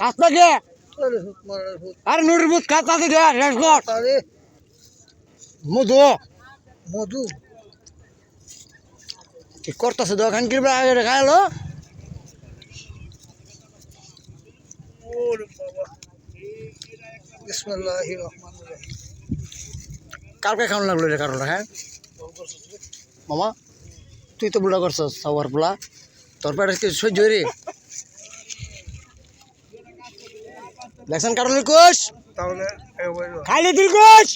খাস না কে আরে নুডুর বুঝ খাস না দে রেস কর মধু মধু কি করতেছে দোকান কি আগে খাইলো ওরে বাবা বিসমিল্লাহির রহমানির রহিম কালকে খাওয়ানো লাগলো রে কারোটা হ্যাঁ মামা তুই তো বুড়া করছস সবার পোলা তোর পেটে কি সহ্য রে দেখছেন কারণ কোষ তাহলে খাইলে তুই কোষ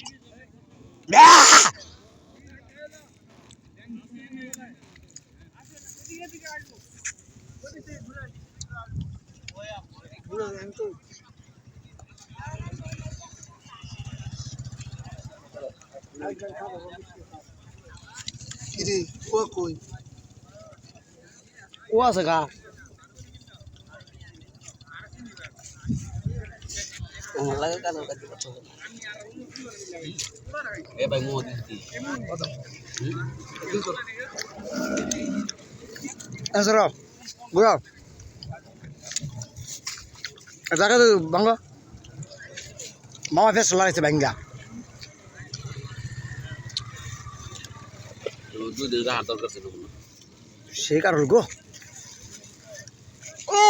কিরে ও কই ও আছে গা লাগে কারণ কাজ করতে এ ভাই মো দিছি আসরা বুড়া জায়গা তো বাংলা মামা ফেস লাগাইছে ভাঙ্গা সে কারণ গো ও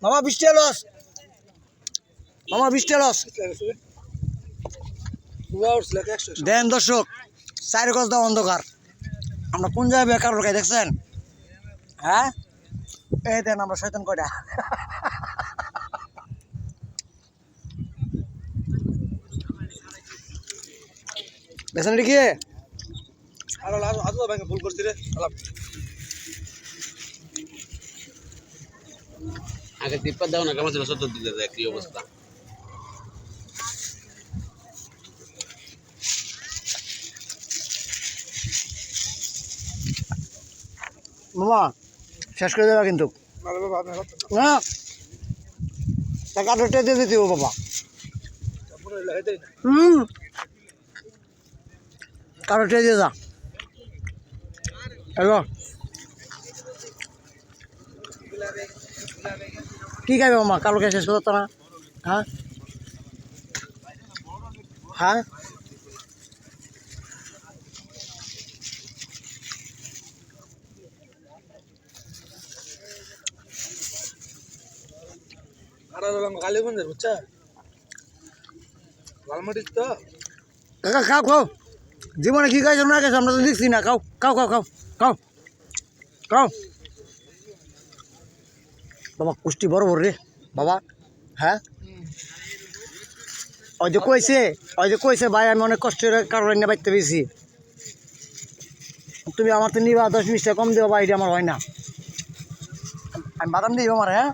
মামা 20 টাকা লস মামা 20 টাকা লস দেন দর্শক চারি গজ দাও অন্ধকার আমরা কোন জায়গায় বেকার লোকাই দেখছেন হ্যাঁ এই দেন আমরা শয়তান কয়টা দেখছেন এটা কি ভুল করছি রে আগে টিপ্পা দাও না কেমন ছিল 70 দিলে দেখ কি অবস্থা মামা শেষ করে দেবা কিন্তু না টাকা আটটা দিয়ে দিতে বাবা কারো টে দিয়ে যা হ্যালো কি খাইবে মামা কালোকে শেষ করতো না হ্যাঁ হ্যাঁ কালীগঞ্জের বুঝছা লালমাটির তো কাকা খাও খাও জীবনে কি খাইছো না খাইছো আমরা তো দেখছি না খাও খাও খাও খাও খাও খাও বাবা কুষ্টি বড় বড় রে বাবা হ্যাঁ ওই যে কইছে ভাই আমি অনেক কষ্টের কারণে নিয়ে বাইতে পেয়েছি তুমি আমার তো নিবা 10-20 টাকা কম দেবো বা এটা আমার হয় না আমি বাদাম দিই আমার হ্যাঁ